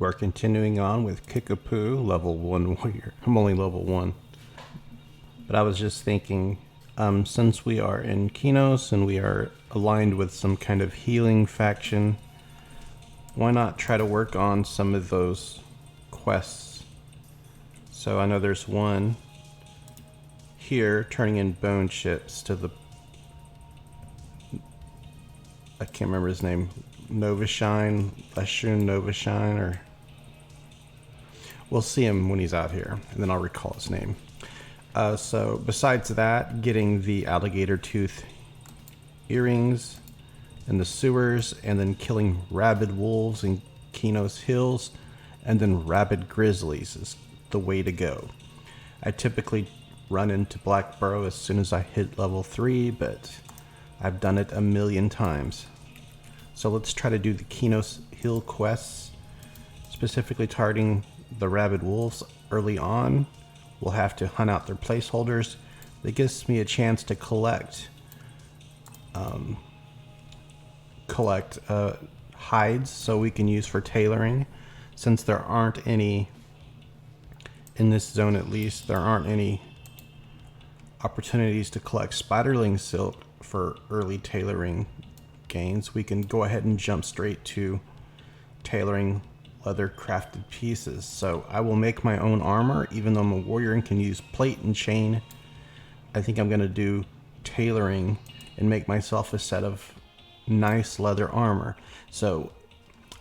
We're continuing on with Kikapoo, level 1 warrior. I'm only level 1. But I was just thinking, since we are in Qeynos and we are aligned with some kind of healing faction, why not try to work on some of those quests? So I know there's one here, turning in bone chips to the... I can't remember his name. Novashine, Leshun Novashine, or... We'll see him when he's out here, and then I'll recall his name. So besides that, getting the alligator tooth earrings in the sewers, and then killing rabid wolves in Qeynos Hills, and then rabid grizzlies is the way to go. I typically run into Black Burrow as soon as I hit level 3, but I've done it a million times. So let's try to do the Qeynos Hill quests, specifically targeting the rabid wolves early on. We'll have to hunt out their placeholders. That gives me a chance to collect hides so we can use for tailoring. Since there aren't any, in this zone at least, there aren't any opportunities to collect spiderling silk for early tailoring gains, we can go ahead and jump straight to tailoring leather crafted pieces. So I will make my own armor, even though I'm a warrior and can use plate and chain. I think I'm going to do tailoring and make myself a set of nice leather armor. So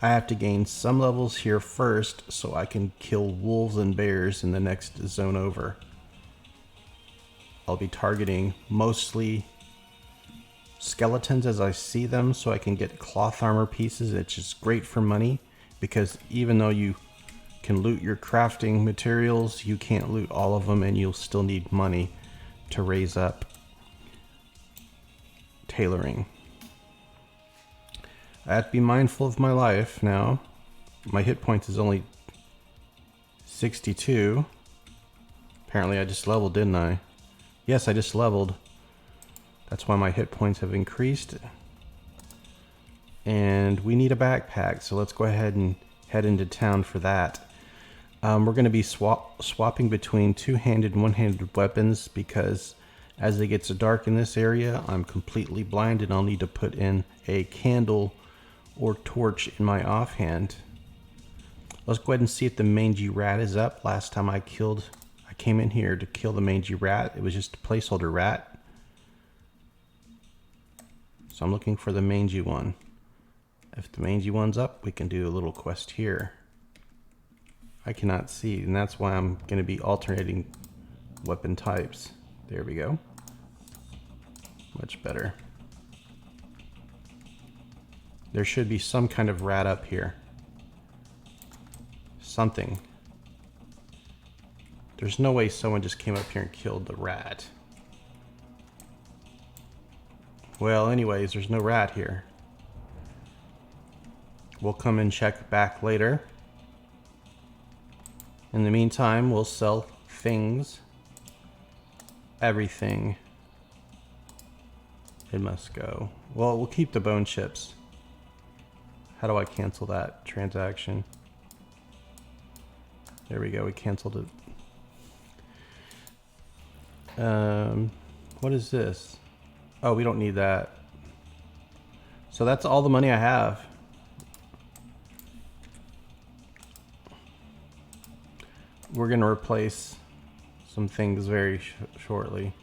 I have to gain some levels here first so I can kill wolves and bears in the next zone over. I'll be targeting mostly skeletons as I see them so I can get cloth armor pieces. It's just great for money, because even though you can loot your crafting materials, you can't loot all of them, and you'll still need money to raise up tailoring. I have to be mindful of my life now. My hit points is only 62. Apparently I just leveled, didn't I? Yes, I just leveled. That's why my hit points have increased. And we need a backpack, so let's go ahead and head into town for that. We're going to be swapping between two-handed and one-handed weapons, because as it gets dark in this area, I'm completely blind and I'll need to put in a candle or torch in my offhand. Let's go ahead and see if the mangy rat is up. Last time I came in here to kill the mangy rat. It was just a placeholder rat. So I'm looking for the mangy one. If the mangy one's up, we can do a little quest here. I cannot see, and that's why I'm going to be alternating weapon types. There we go. Much better. There should be some kind of rat up here. Something. There's no way someone just came up here and killed the rat. Well, anyways, there's no rat here. We'll come and check back later. In the meantime, we'll sell things. Everything. It must go. Well, we'll keep the bone chips. How do I cancel that transaction? There we go, we canceled it. What is this? Oh, we don't need that. So that's all the money I have. We're gonna replace some things very shortly.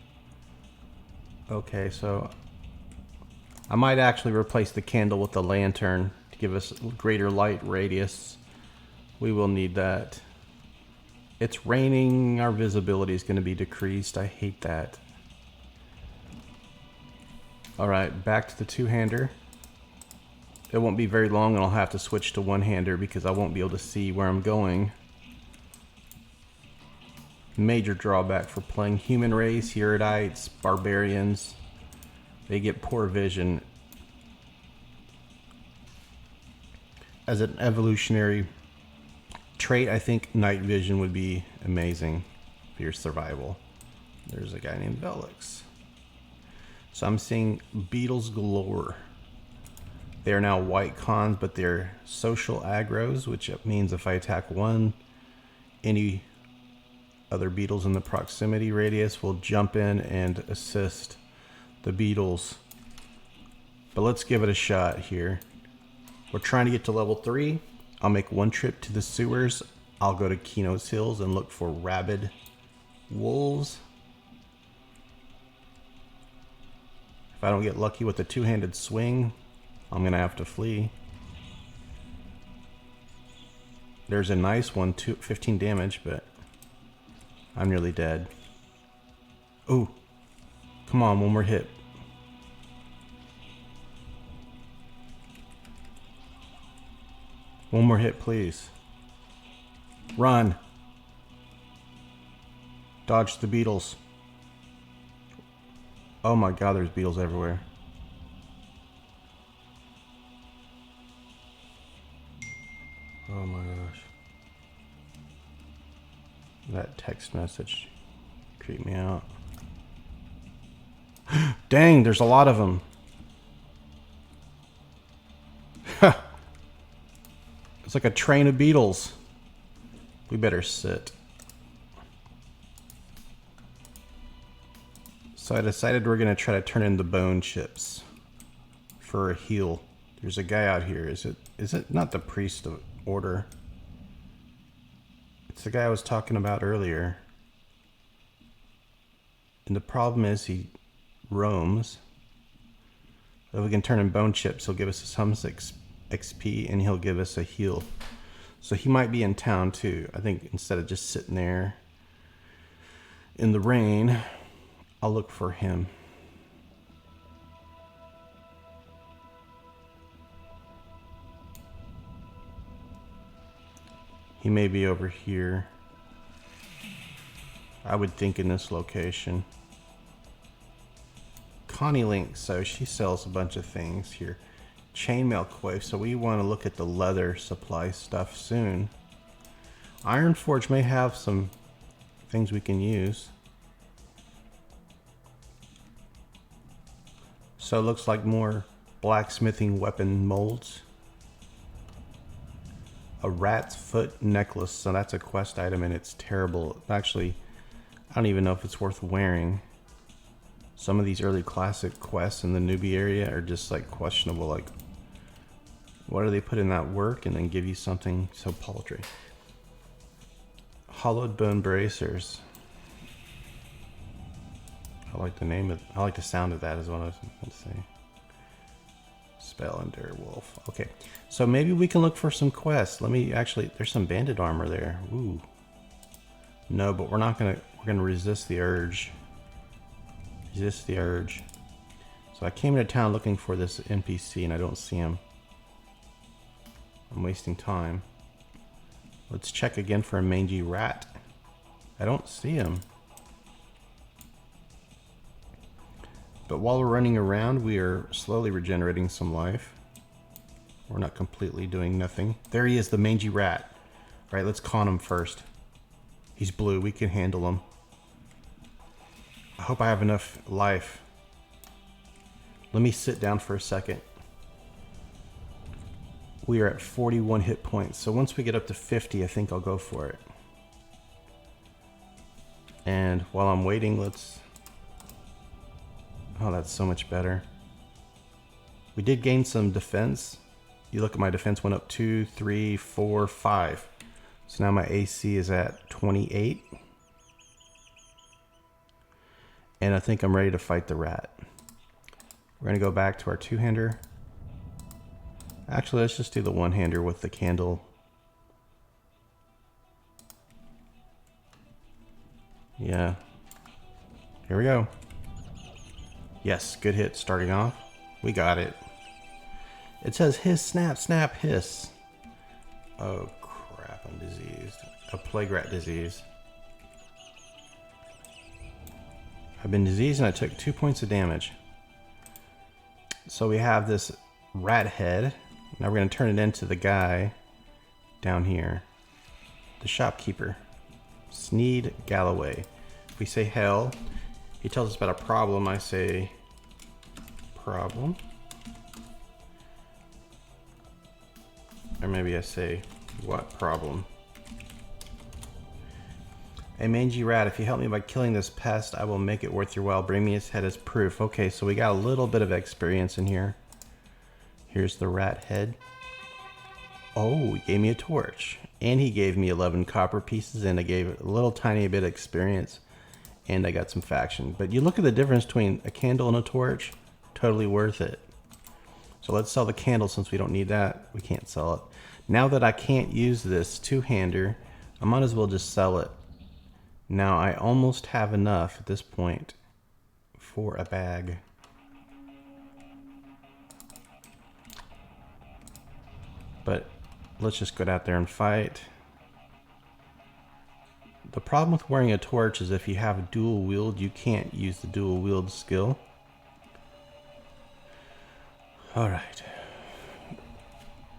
Okay, so I might actually replace the candle with the lantern to give us greater light radius. We will need that. It's raining, our visibility is gonna be decreased. I hate that. Alright, back to the two-hander. It won't be very long and I'll have to switch to one-hander because I won't be able to see where I'm going. Major drawback for playing human race, Erudite, barbarians. They get poor vision. As an evolutionary trait, I think night vision would be amazing for your survival. There's a guy named Velix. So I'm seeing beetles galore. They are now white cons, but they're social aggros, which means if I attack one, any other beetles in the proximity radius will jump in and assist the beetles. But let's give it a shot here. We're trying to get to level 3. I'll make one trip to the sewers. I'll go to Qeynos Hills and look for rabid wolves. If I don't get lucky with the two-handed swing, I'm gonna have to flee. There's a nice one, 15 damage, but I'm nearly dead. Ooh, come on, one more hit. One more hit, please. Run. Dodge the beetles. Oh my god, there's beetles everywhere. Oh my gosh. That text message creeped me out. Dang, there's a lot of them. It's like a train of beetles. We better sit. So I decided we're gonna try to turn in the bone chips for a heal. There's a guy out here. Is it not the priest of order? It's the guy I was talking about earlier. And the problem is he roams. If we can turn in bone chips, he'll give us some XP and he'll give us a heal. So he might be in town too. I think instead of just sitting there in the rain, I'll look for him. He may be over here. I would think in this location. Connie Link, so she sells a bunch of things here. Chainmail coif, so we want to look at the leather supply stuff soon. Iron Forge may have some things we can use. So it looks like more blacksmithing weapon molds. A rat's foot necklace, so that's a quest item and it's terrible. Actually, I don't even know if it's worth wearing. Some of these early classic quests in the newbie area are just like questionable, like why do they put in that work and then give you something so paltry? Hollowed bone bracers. I like the name of, I like the sound of that is what I was going to say. Spellender wolf. Okay, so maybe we can look for some quests. Let me actually, there's some bandit armor there. Ooh. No, but we're gonna resist the urge. Resist the urge. So I came into town looking for this NPC and I don't see him. I'm wasting time. Let's check again for a mangy rat. I don't see him. But while we're running around, we are slowly regenerating some life. We're not completely doing nothing. There he is, the mangy rat. All right, let's con him first. He's blue, we can handle him. I hope I have enough life. Let me sit down for a second. We are at 41 hit points, so once we get up to 50, I think I'll go for it. And while I'm waiting, let's... Oh, that's so much better. We did gain some defense. You look at my defense went up 2, 3, 4, 5. So now my AC is at 28. And I think I'm ready to fight the rat. We're gonna go back to our two-hander. Actually, let's just do the one-hander with the candle. Yeah. Here we go. Yes, good hit starting off. We got it. It says hiss, snap, snap, hiss. Oh crap, I'm diseased. A plague rat disease. I've been diseased and I took 2 points of damage. So we have this rat head. Now we're going to turn it into the guy down here. The shopkeeper. Sneed Galloway. If we say hell, he tells us about a problem. I say problem. Or maybe I say, what problem? A mangy rat, if you help me by killing this pest, I will make it worth your while. Bring me his head as proof. Okay, so we got a little bit of experience in here. Here's the rat head. Oh, he gave me a torch. And he gave me 11 copper pieces, and I gave a little tiny bit of experience. And I got some faction. But you look at the difference between a candle and a torch, totally worth it. So let's sell the candle since we don't need that. We can't sell it. Now that I can't use this two-hander, I might as well just sell it. Now I almost have enough at this point for a bag. But let's just get out there and fight. The problem with wearing a torch is if you have a dual wield, you can't use the dual wield skill. Alright.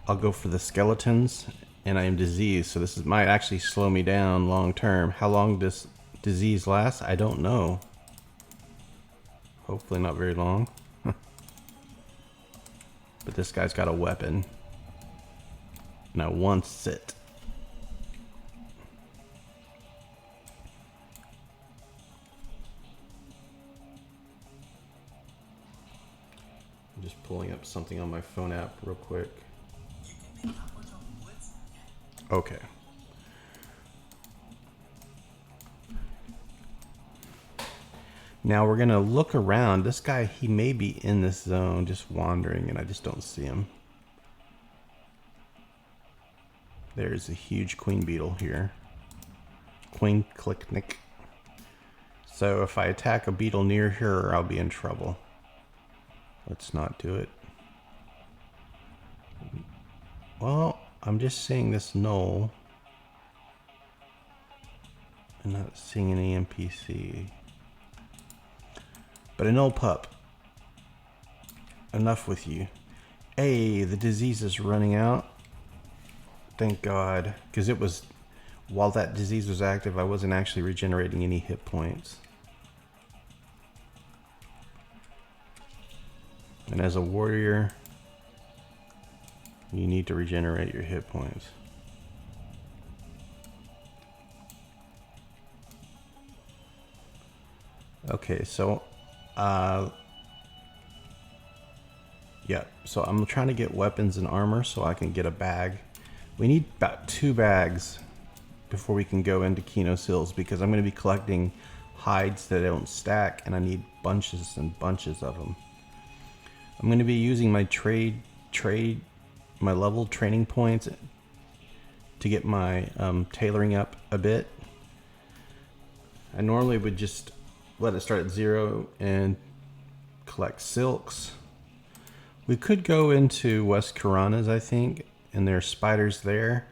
I'll go for the skeletons, and I am diseased, so this might actually slow me down long term. How long this disease lasts, I don't know. Hopefully not very long. But this guy's got a weapon. And I want it. I'm just pulling up something on my phone app real quick. Okay. Now we're gonna look around. This guy, he may be in this zone, just wandering, and I just don't see him. There's a huge queen beetle here. Queen clicknick. So if I attack a beetle near her, I'll be in trouble. Let's not do it. Well, I'm just seeing this knoll. I'm not seeing any NPC. But a knoll pup. Enough with you. Hey, the disease is running out. Thank God. Because it was, while that disease was active, I wasn't actually regenerating any hit points. And as a warrior, you need to regenerate your hit points. Okay, so yeah, so I'm trying to get weapons and armor so I can get a bag. We need about 2 bags before we can go into Qeynos Hills, because I'm going to be collecting hides that don't stack, and I need bunches and bunches of them. I'm going to be using my my level training points to get my tailoring up a bit. I normally would just let it start at 0 and collect silks. We could go into West Karanas, I think, and there are spiders there,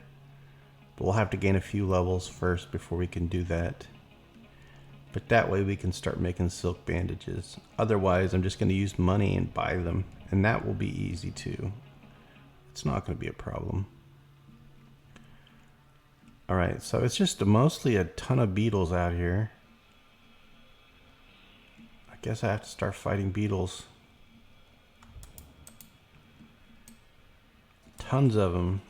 but we'll have to gain a few levels first before we can do that. But that way we can start making silk bandages. Otherwise, I'm just going to use money and buy them, and that will be easy too. It's not going to be a problem. Alright, so it's just mostly a ton of beetles out here. I guess I have to start fighting beetles. Tons of them.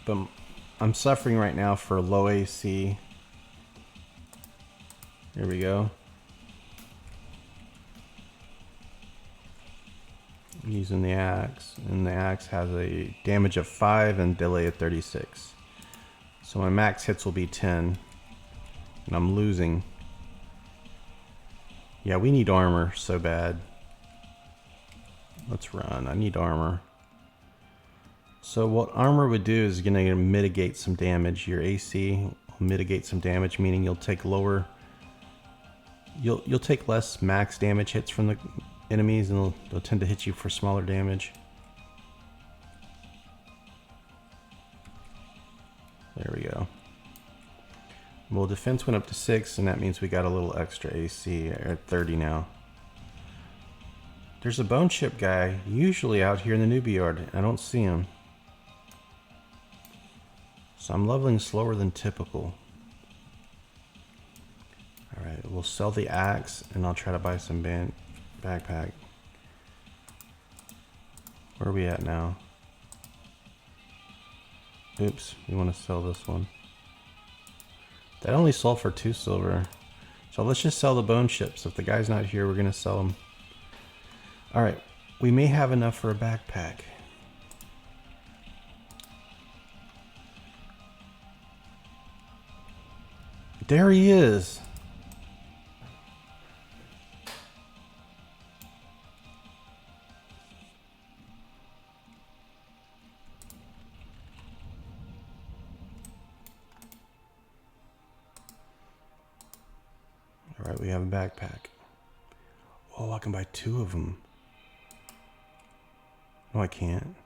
But I'm suffering right now for low AC. Here we go. I'm using the axe, and the axe has a damage of 5 and delay of 36. So my max hits will be 10, and I'm losing. Yeah, we need armor so bad. Let's run. I need armor. So what armor would do is going to mitigate some damage. Your AC will mitigate some damage, meaning you'll take lower. You'll take less max damage hits from the enemies, and they'll tend to hit you for smaller damage. There we go. Well, defense went up to 6, and that means we got a little extra AC at 30 now. There's a bone chip guy usually out here in the newbie yard. I don't see him. So I'm leveling slower than typical. Alright, we'll sell the axe, and I'll try to buy some Backpack. Where are we at now? Oops, we want to sell this one. That only sold for 2 silver. So let's just sell the bone chips. If the guy's not here, we're going to sell them. Alright, we may have enough for a backpack. There he is. Alright, we have a backpack. Oh, I can buy 2 of them. No, I can't.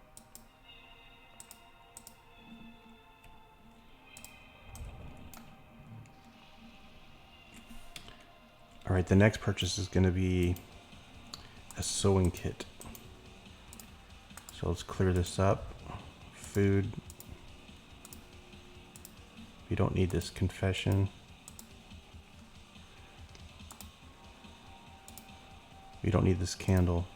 Alright, the next purchase is going to be a sewing kit. So let's clear this up. Food. We don't need this confession. We don't need this candle.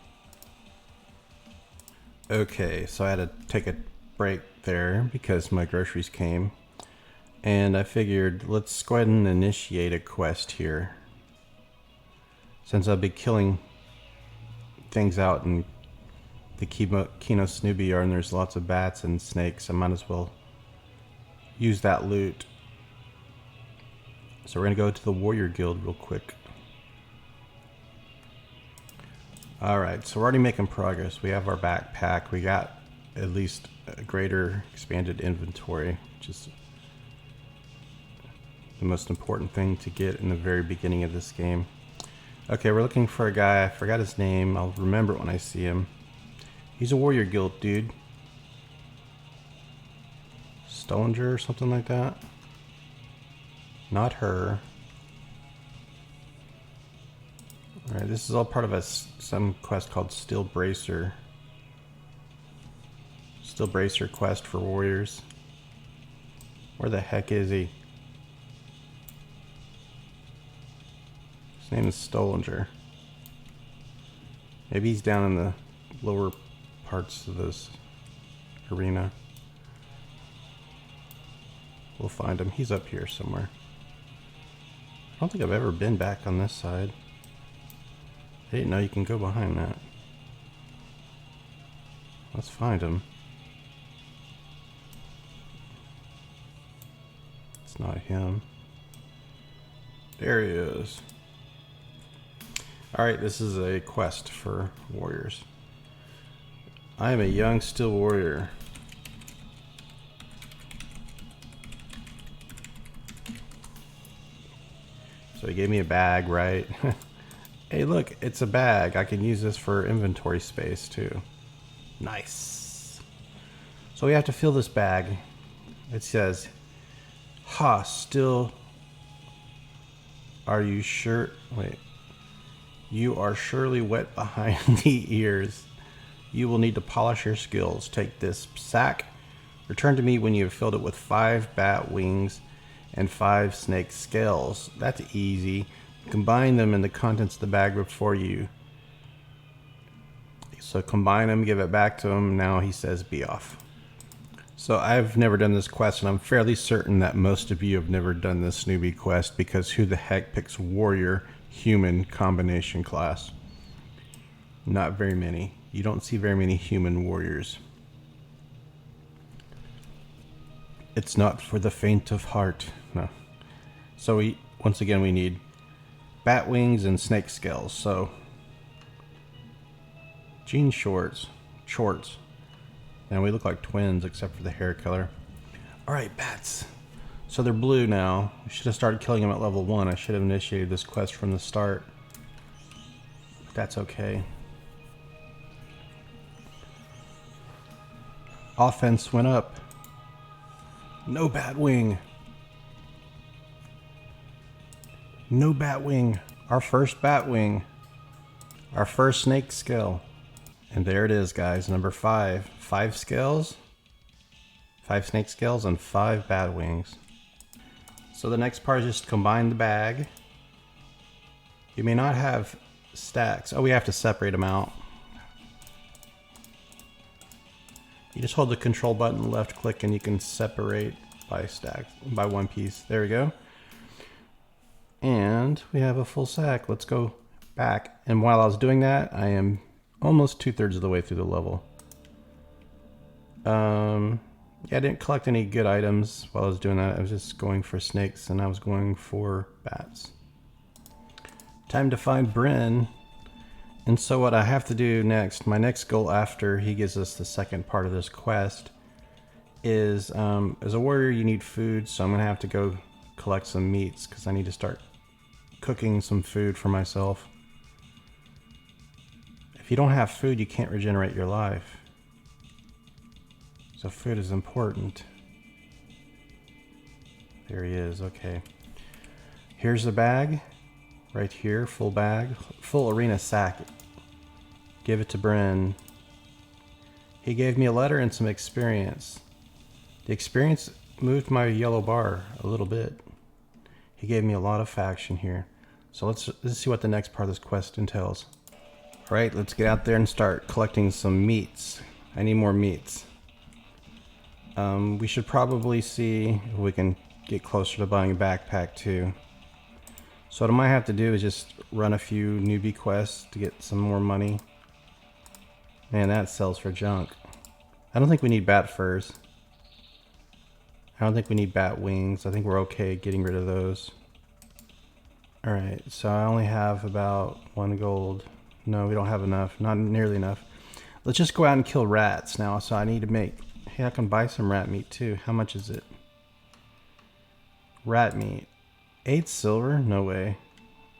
Okay, so I had to take a break there because my groceries came. And I figured let's go ahead and initiate a quest here. Since I'll be killing things out in the Qeynos Snoopy yard and there's lots of bats and snakes, I might as well use that loot. So we're going to go to the Warrior Guild real quick. Alright, so we're already making progress. We have our backpack. We got at least a greater expanded inventory, which is the most important thing to get in the very beginning of this game. Okay, we're looking for a guy. I forgot his name. I'll remember it when I see him. He's a Warrior Guild dude. Stolinger or something like that. Not her. Alright, this is all part of some quest called Steel Bracer. Steel Bracer quest for warriors. Where the heck is he? His name is Stolinger. Maybe he's down in the lower parts of this arena. We'll find him. He's up here somewhere. I don't think I've ever been back on this side. I didn't know you can go behind that. Let's find him. It's not him. There he is. Alright, this is a quest for warriors. I am a young steel warrior. So he gave me a bag, right? Hey look, it's a bag. I can use this for inventory space too. Nice. So we have to fill this bag. It says, "Ha, still are you sure? Wait. You are surely wet behind the ears. You will need to polish your skills. Take this sack. Return to me when you have filled it with 5 bat wings and 5 snake scales." That's easy. Combine them in the contents of the bag before you. So combine them, give it back to him. Now he says be off. So I've never done this quest, and I'm fairly certain that most of you have never done this Snoopy quest, because who the heck picks warrior human combination class? Not very many. You don't see very many human warriors. It's not for the faint of heart. No. So once again we need bat wings and snake scales. So jean shorts. And we look like twins except for the hair color. Alright, bats. So they're blue now. We should have started killing them at level 1. I should have initiated this quest from the start. But that's okay. Offense went up. No bat wing. No bat wing. Our first bat wing. Our first snake scale. And there it is, guys. Number 5. 5 scales. 5 snake scales and 5 bat wings. So the next part is just combine the bag. You may not have stacks. Oh, we have to separate them out. You just hold the control button, left click, and you can separate by stack, by one piece. There we go. And we have a full sack. Let's go back. And while I was doing that, I am almost 2/3 of the way through the level. Yeah, I didn't collect any good items while I was doing that. I was just going for snakes and I was going for bats. Time to find Bryn. And so what I have to do next, my next goal after he gives us the second part of this quest is, as a warrior you need food, so I'm going to have to go collect some meats because I need to start cooking some food for myself. If you don't have food, you can't regenerate your life. So food is important. There he is, okay. Here's the bag, right here, full bag, full arena sack. Give it to Bryn. He gave me a letter and some experience. The experience moved my yellow bar a little bit. He gave me a lot of faction here. So let's see what the next part of this quest entails. All right, let's get out there and start collecting some meats. I need more meats. We should probably see if we can get closer to buying a backpack too. So what I might have to do is just run a few newbie quests to get some more money. Man, that sells for junk. I don't think we need bat furs. I don't think we need bat wings. I think we're okay getting rid of those. Alright, so I only have about 1 gold. No, we don't have enough. Not nearly enough. Let's just go out and kill rats now. So I need to make... Hey, I can buy some rat meat too. How much is it? Rat meat. 8 silver? No way.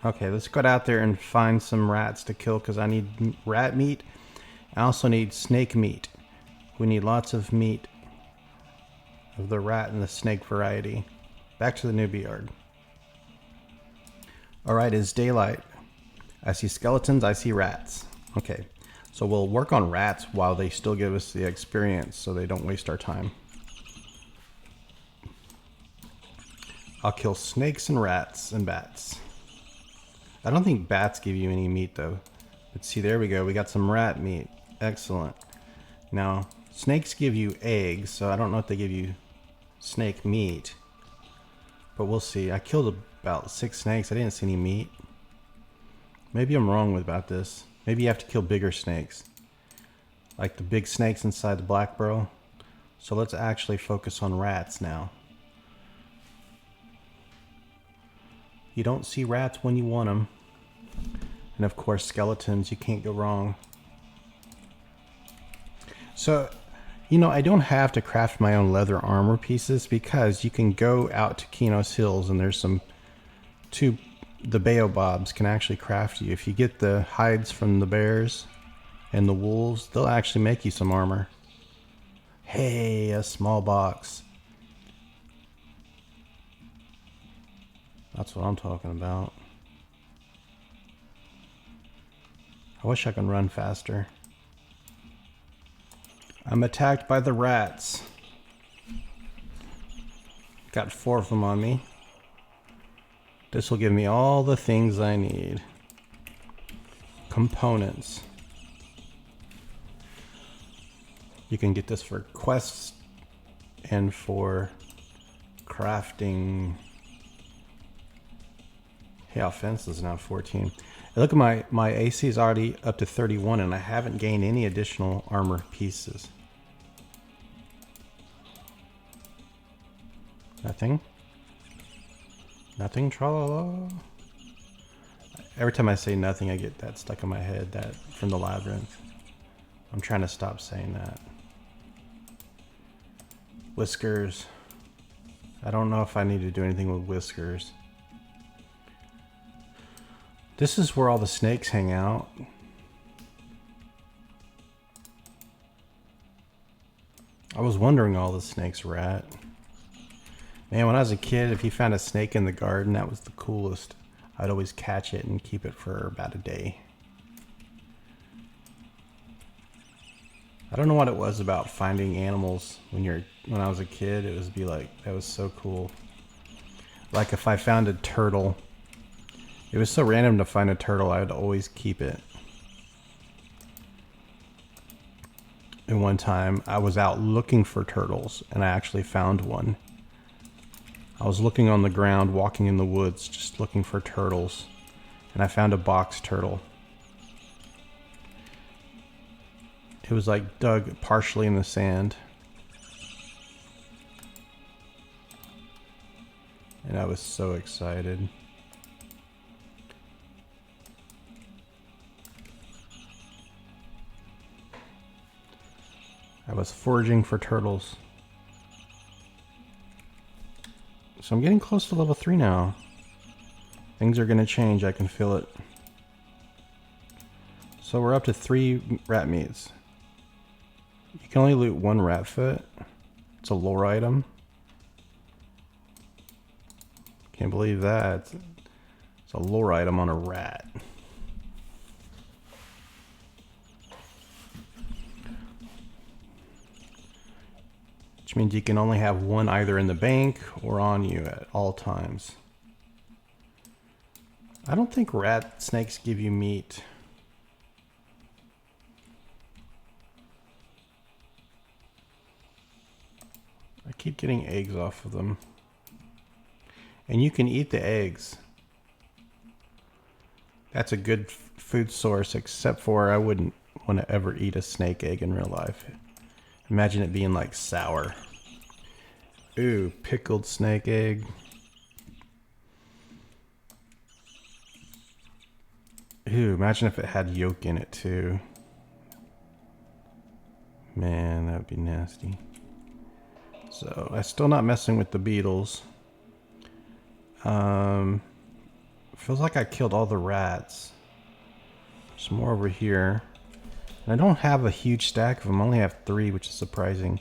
Okay, let's go out there and find some rats to kill because I need rat meat. I also need snake meat. We need lots of meat of the rat and the snake variety. Back to the newbie yard. Alright, it's daylight. I see skeletons, I see rats. Okay, so we'll work on rats while they still give us the experience so they don't waste our time. I'll kill snakes and rats and bats. I don't think bats give you any meat though. But see, there we go. We got some rat meat. Excellent. Now, snakes give you eggs, so I don't know if they give you snake meat. But we'll see. I killed about 6 snakes. I didn't see any meat. Maybe I'm wrong about this. Maybe you have to kill bigger snakes. Like the big snakes inside the black burrow. So let's actually focus on rats now. You don't see rats when you want them. And of course skeletons, you can't go wrong. So, you know, I don't have to craft my own leather armor pieces because you can go out to Qeynos Hills and there's the baobabs can actually craft you. If you get the hides from the bears and the wolves, they'll actually make you some armor. Hey, a small box. That's what I'm talking about. I wish I could run faster. I'm attacked by the rats. Got 4 of them on me. This will give me all the things I need. Components. You can get this for quests and for crafting. Hey, offense is now 14. Look at my AC is already up to 31 and I haven't gained any additional armor pieces. Nothing. Nothing, tra-la-la. Every time I say nothing, I get that stuck in my head, that from the labyrinth. I'm trying to stop saying that. Whiskers. I don't know if I need to do anything with whiskers. This is where all the snakes hang out. I was wondering all the snakes were at. Man, when I was a kid, if you found a snake in the garden, that was the coolest. I'd always catch it and keep it for about a day. I don't know what it was about finding animals when I was a kid. It was be like, that was so cool. Like if I found a turtle It was so random to find a turtle, I would always keep it. And one time I was out looking for turtles and I actually found one. I was looking on the ground, walking in the woods, just looking for turtles. And I found a box turtle. It was like dug partially in the sand. And I was so excited. I was foraging for turtles. So I'm getting close to level 3 now. Things are gonna change, I can feel it. So we're up to 3 rat meats. You can only loot 1 rat foot. It's a lore item. Can't believe that. It's a lore item on a rat. Which means you can only have 1 either in the bank or on you at all times. I don't think rat snakes give you meat. I keep getting eggs off of them. And you can eat the eggs. That's a good food source, except for I wouldn't want to ever eat a snake egg in real life. Imagine it being like sour. Ooh, pickled snake egg. Ooh, imagine if it had yolk in it too. Man, that would be nasty. So, I'm still not messing with the beetles. Feels like I killed all the rats. There's more over here. And I don't have a huge stack of them. I only have 3, which is surprising.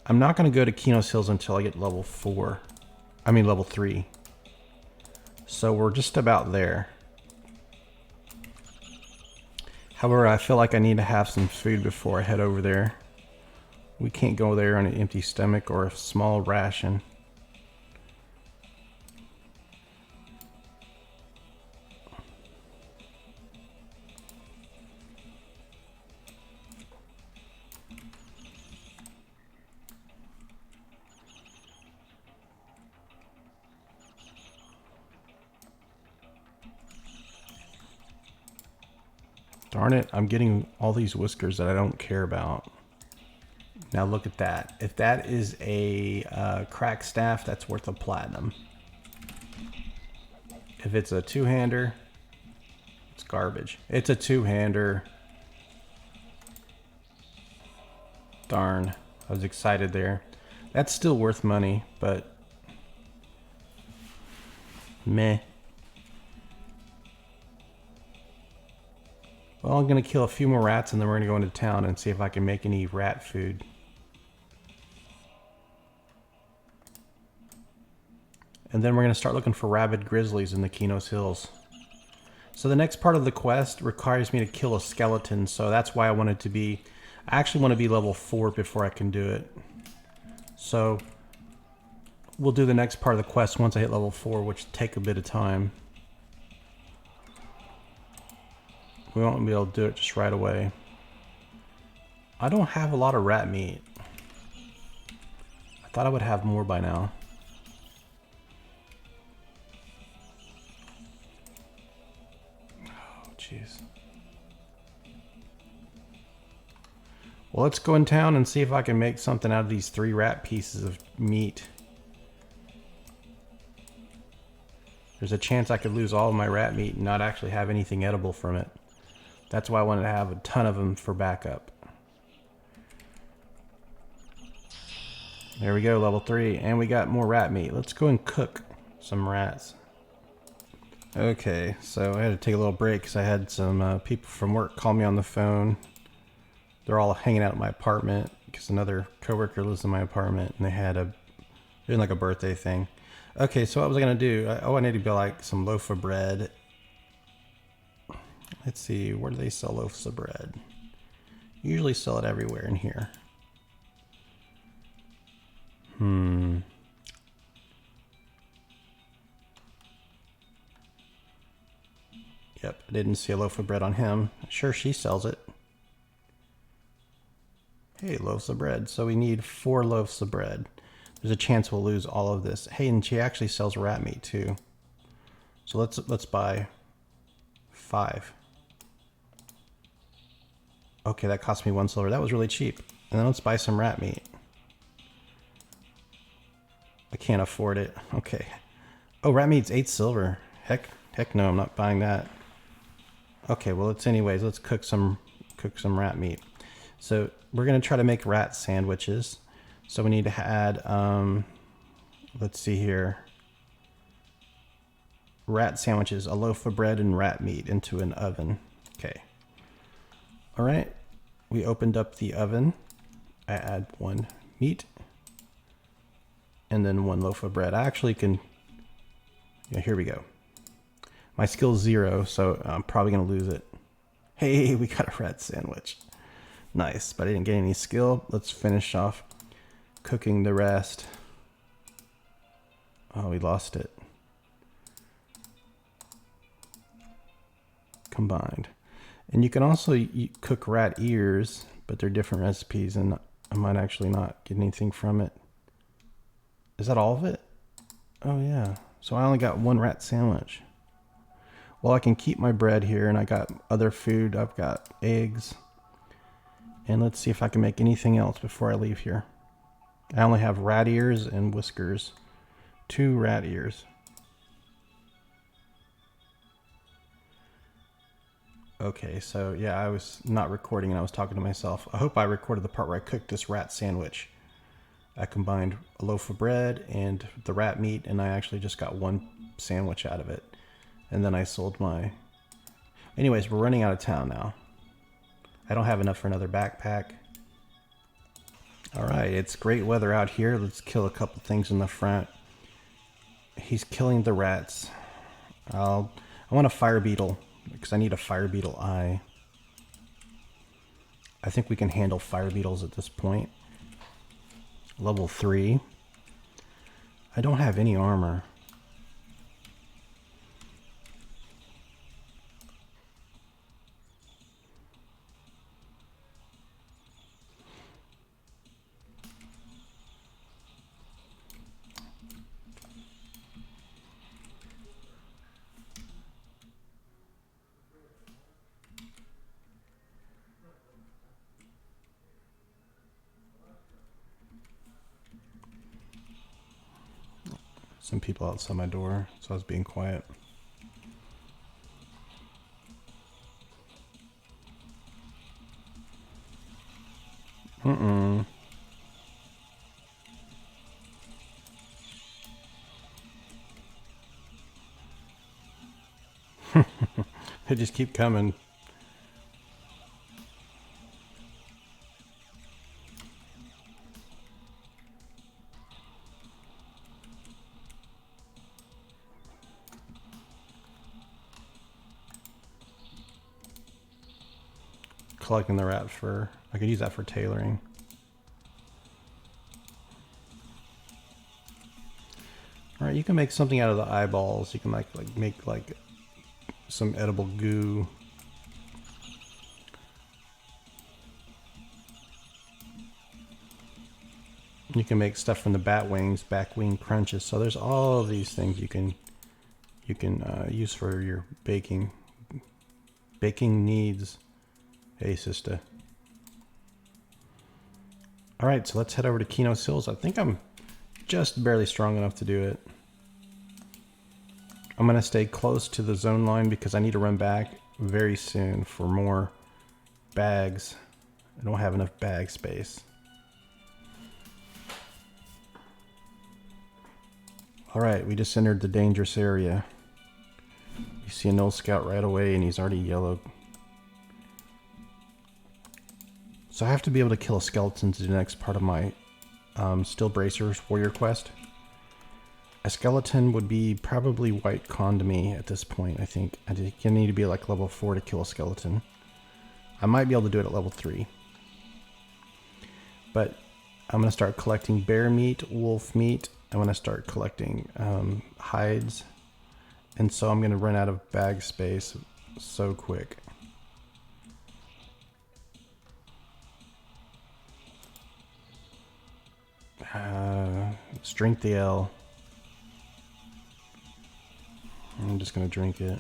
I'm not going to go to Qeynos Hills until I get level 4. I mean level 3. So we're just about there. However, I feel like I need to have some food before I head over there. We can't go there on an empty stomach or a small ration. Darn it, I'm getting all these whiskers that I don't care about. Now look at that. If that is a crack staff, that's worth a platinum. If it's a two-hander, it's garbage. It's a two-hander. Darn, I was excited there. That's still worth money, but meh. Well, I'm going to kill a few more rats and then we're going to go into town and see if I can make any rat food. And then we're going to start looking for rabid grizzlies in the Qeynos Hills. So the next part of the quest requires me to kill a skeleton, so that's why I wanted to be... I actually want to be level 4 before I can do it. So we'll do the next part of the quest once I hit level 4, which will take a bit of time. We won't be able to do it just right away. I don't have a lot of rat meat. I thought I would have more by now. Oh, jeez. Well, let's go in town and see if I can make something out of these 3 rat pieces of meat. There's a chance I could lose all of my rat meat and not actually have anything edible from it. That's why I wanted to have a ton of them for backup. There we go, level 3. And we got more rat meat. Let's go and cook some rats. Okay, so I had to take a little break because I had some people from work call me on the phone. They're all hanging out at my apartment because another coworker lives in my apartment and they had doing like a birthday thing. Okay, so what was I going to do? I need to buy like some loaf of bread. Let's see, where do they sell loaves of bread? Usually sell it everywhere in here. Yep, I didn't see a loaf of bread on him. Sure, she sells it. Hey, loaves of bread. So we need 4 loaves of bread. There's a chance we'll lose all of this. Hey, and she actually sells rat meat too. So let's buy 5. Okay, that cost me 1 silver. That was really cheap. And then let's buy some rat meat. I can't afford it. Okay. Oh, rat meat's 8 silver. Heck no, I'm not buying that. Okay, well, let's cook some rat meat. So we're gonna try to make rat sandwiches. So we need to add, let's see here. Rat sandwiches, a loaf of bread and rat meat into an oven. Okay. All right, we opened up the oven. I add 1 meat and then 1 loaf of bread. I actually can, yeah, here we go. My skill's 0, so I'm probably gonna lose it. Hey, we got a rat sandwich. Nice, but I didn't get any skill. Let's finish off cooking the rest. Oh, we lost it. Combined. And you can also cook rat ears, but they're different recipes, and I might actually not get anything from it. Is that all of it? Oh yeah. So I only got 1 rat sandwich. Well, I can keep my bread here, and I got other food. I've got eggs. And let's see if I can make anything else before I leave here. I only have rat ears and whiskers. 2 rat ears. Okay, so yeah, I was not recording and I was talking to myself. I hope I recorded the part where I cooked this rat sandwich. I combined a loaf of bread and the rat meat, and I actually just got 1 sandwich out of it. And then I sold my... Anyways, we're running out of town now. I don't have enough for another backpack. All right, it's great weather out here. Let's kill a couple things in the front. He's killing the rats. I want a fire beetle because I need a fire beetle eye. I think we can handle fire beetles at this point. Level 3. I don't have any armor. Some people outside my door, so I was being quiet. They just keep coming. Collecting the rat fur. I could use that for tailoring. All right, you can make something out of the eyeballs. You can make some edible goo. You can make stuff from the bat wings, back wing crunches. So there's all of these things you can use for your baking needs. Hey, sister. All right, so let's head over to Qeynos Hills. I think I'm just barely strong enough to do it. I'm gonna stay close to the zone line because I need to run back very soon for more bags. I don't have enough bag space. All right, we just entered the dangerous area. You see an old scout right away and he's already yellowed. So I have to be able to kill a skeleton to do the next part of my Steel Bracers warrior quest. A skeleton would be probably white con to me at this point, I think. I think you need to be like level 4 to kill a skeleton. I might be able to do it at level 3. But I'm going to start collecting bear meat, wolf meat. I'm going to start collecting hides. And so I'm going to run out of bag space so quick. Let's drink the L. I'm just gonna drink it.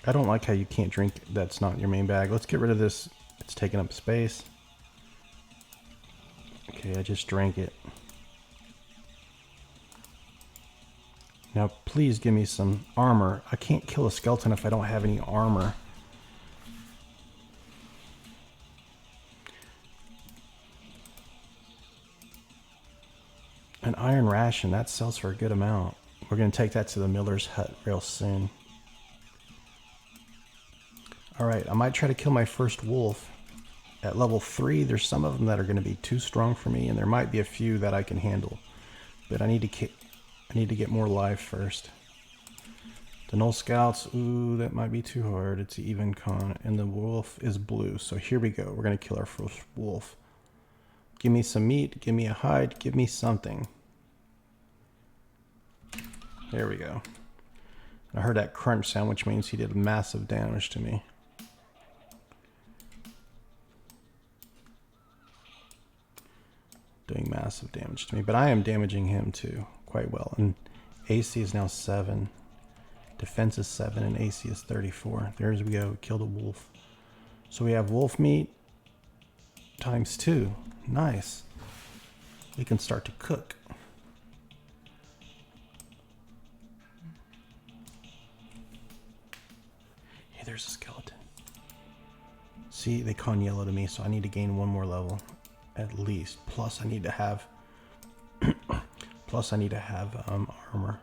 I don't like how you can't drink that's not your main bag. Let's get rid of this. It's taking up space. Okay, I just drank it. Now please give me some armor. I can't kill a skeleton if I don't have any armor. An iron ration, that sells for a good amount. We're going to take that to the miller's hut real soon. Alright, I might try to kill my first wolf. At level 3, there's some of them that are going to be too strong for me, and there might be a few that I can handle. But I need to get more life first. The null scouts, ooh, that might be too hard. It's even con, and the wolf is blue. So here we go. We're going to kill our first wolf. Give me some meat, give me a hide, give me something. There we go. I heard that crunch sound, which means he did massive damage to me. Doing massive damage to me, but I am damaging him too quite well. And AC is now 7. Defense is 7 and AC is 34. There we go, killed a wolf. So we have wolf meat times 2. Nice. We can start to cook. Hey, there's a skeleton. See, they con yellow to me, so I need to gain 1 more level at least. Plus, I need to have armor.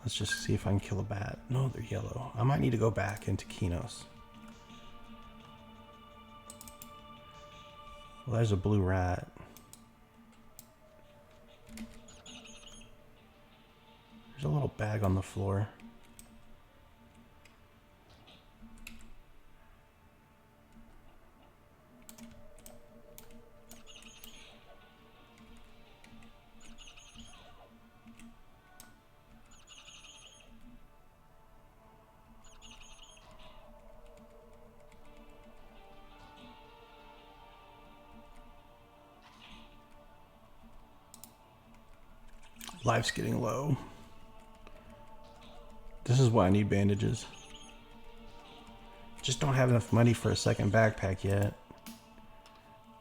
Let's just see if I can kill a bat. No, they're yellow. I might need to go back into Qeynos. Well, there's a blue rat. There's a little bag on the floor. Life's getting low. This is why I need bandages. Just don't have enough money for a second backpack yet.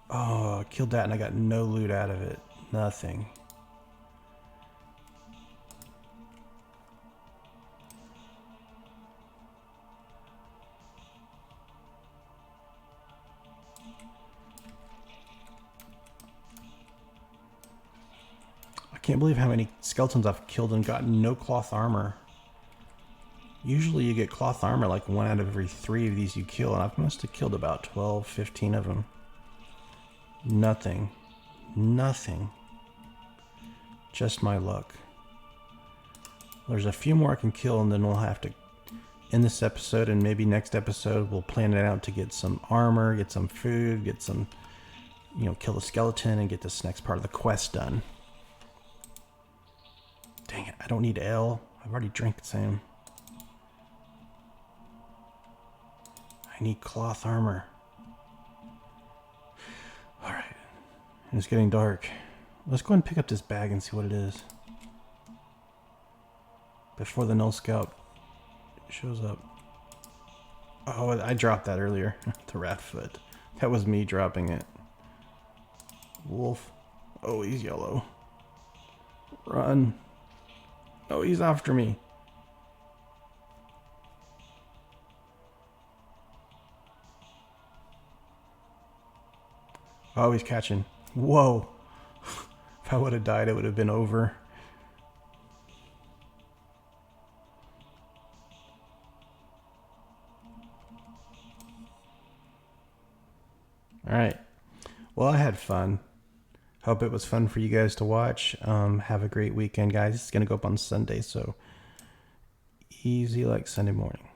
Oh, I killed that and I got no loot out of it. Nothing. I can't believe how many skeletons I've killed and gotten no cloth armor. Usually you get cloth armor like 1 out of every 3 of these you kill, and I must have killed about 12, 15 of them. Nothing. Nothing. Just my luck. There's a few more I can kill, and then we'll have to end this episode, and maybe next episode we'll plan it out to get some armor, get some food, get some, kill the skeleton, and get this next part of the quest done. Dang it, I don't need L. I've already drank some. I need cloth armor. Alright. It's getting dark. Let's go ahead and pick up this bag and see what it is. Before the null scout shows up. Oh, I dropped that earlier. The rat foot. That was me dropping it. Wolf. Oh, he's yellow. Run. Oh, he's after me. Oh, he's catching. Whoa. If I would have died, it would have been over. Alright. Well, I had fun. Hope it was fun for you guys to watch. Have a great weekend, guys. It's going to go up on Sunday, so easy like Sunday morning.